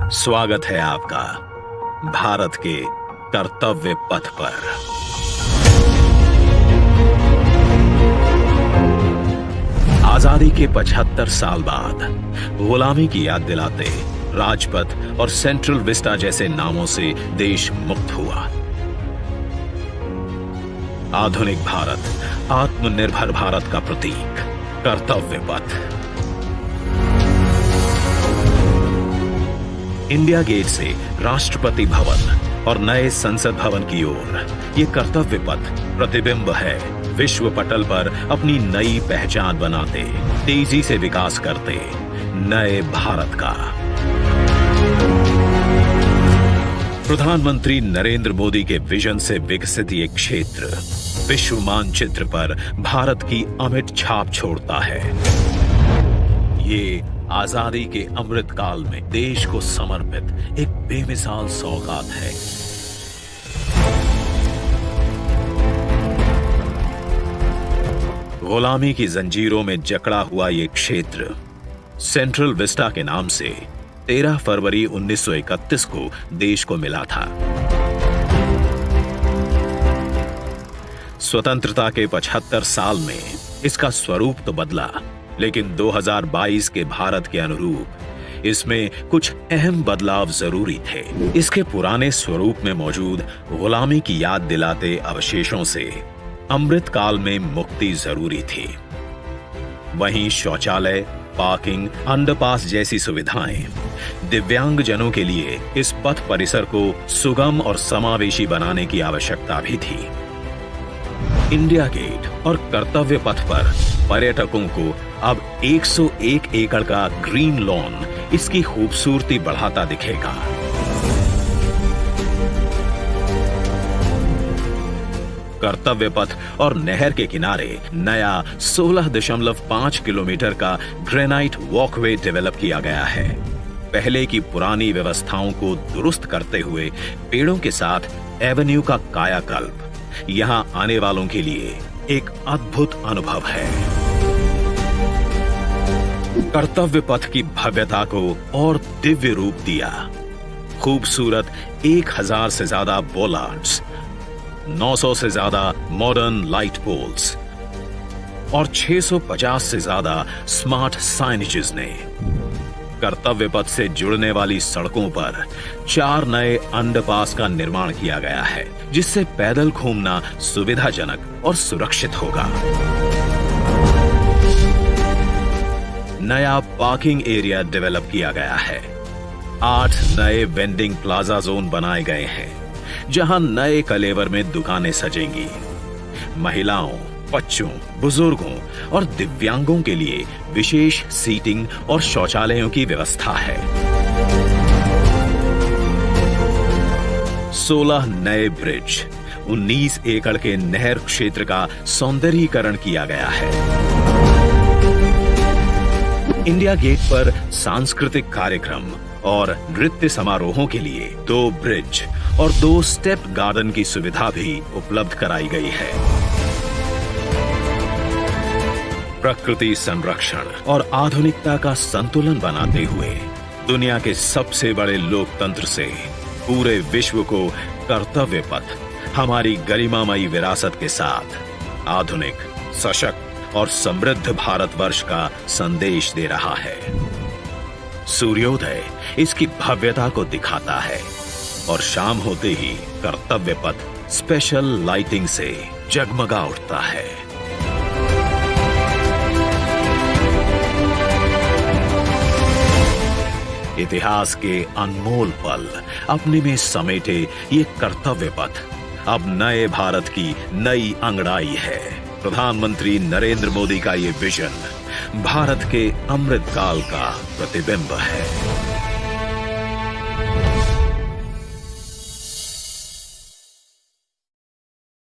स्वागत है आपका भारत के कर्तव्य पथ पर। आजादी के 75 साल बाद गुलामी की याद दिलाते राजपथ और सेंट्रल विस्टा जैसे नामों से देश मुक्त हुआ। आधुनिक भारत, आत्मनिर्भर भारत का प्रतीक, कर्तव्य पथ। इंडिया गेट से राष्ट्रपति भवन और नए संसद भवन की ओर ये कर्तव्य पथ प्रतिबिंब है विश्व पटल पर अपनी नई पहचान बनाते, तेजी से विकास करते नए भारत का। प्रधानमंत्री नरेंद्र मोदी के विजन से विकसित ये क्षेत्र विश्व मानचित्र पर भारत की अमिट छाप छोड़ता है। ये आजादी के अमृत काल में देश को समर्पित एक बेमिसाल सौगात है। गुलामी की जंजीरों में जकड़ा हुआ ये क्षेत्र सेंट्रल विस्टा के नाम से 13 फरवरी 1931 को देश को मिला था। स्वतंत्रता के 75 साल में इसका स्वरूप तो बदला, लेकिन 2022 के भारत के अनुरूप इसमें कुछ अहम बदलाव जरूरी थे। इसके पुराने स्वरूप में मौजूद गुलामी की याद दिलाते अवशेषों से अमृत काल में मुक्ति जरूरी थी। वहीं शौचालय, पार्किंग, अंडरपास जैसी सुविधाएं दिव्यांग जनों के लिए इस पथ परिसर को सुगम और समावेशी बनाने की आवश्यकता भी थी। इंडिया गेट और कर्तव्य पथ पर पर्यटकों को अब 101 एकड़ का ग्रीन लॉन इसकी खूबसूरती बढ़ाता दिखेगा। कर्तव्य पथ और नहर के किनारे नया 16.5 किलोमीटर का ग्रेनाइट वॉकवे डेवलप किया गया है। पहले की पुरानी व्यवस्थाओं को दुरुस्त करते हुए पेड़ों के साथ एवेन्यू का कायाकल्प यहां आने वालों के लिए एक अद्भुत अनुभव है। कर्तव्य पथ की भव्यता को और दिव्य रूप दिया। खूबसूरत 1000 से ज्यादा बोलार्ड्स, 900 से ज्यादा मॉडर्न लाइट पोल्स और 650 से ज्यादा स्मार्ट साइनेजेस ने कर्तव्य पथ से जुड़ने वाली सड़कों पर 4 नए अंडरपास का निर्माण किया गया है, जिससे पैदल घूमना सुविधाजनक और सुरक्षित होगा। नया पार्किंग एरिया डेवलप किया गया है। 8 नए वेंडिंग प्लाजा जोन बनाए गए हैं, जहां नए कलेवर में दुकानें सजेंगी। महिलाओं, बच्चों, बुजुर्गों और दिव्यांगों के लिए विशेष सीटिंग और शौचालयों की व्यवस्था है। 16 नए ब्रिज, 19 एकड़ के नहर क्षेत्र का सौंदर्यीकरण किया गया है। इंडिया गेट पर सांस्कृतिक कार्यक्रम और नृत्य समारोहों के लिए 2 ब्रिज और 2 स्टेप गार्डन की सुविधा भी उपलब्ध कराई गई है। प्रकृति संरक्षण और आधुनिकता का संतुलन बनाते हुए दुनिया के सबसे बड़े लोकतंत्र से पूरे विश्व को कर्तव्य पथ हमारी गरिमामयी विरासत के साथ आधुनिक, सशक्त और समृद्ध भारतवर्ष का संदेश दे रहा है। सूर्योदय इसकी भव्यता को दिखाता है और शाम होते ही कर्तव्य पथ स्पेशल लाइटिंग से जगमगा उठता है। इतिहास के अनमोल पल अपने में समेटे ये कर्तव्य पथ अब नए भारत की नई अंगड़ाई है। प्रधानमंत्री नरेंद्र मोदी का ये विजन भारत के अमृत काल का प्रतिबिंब है।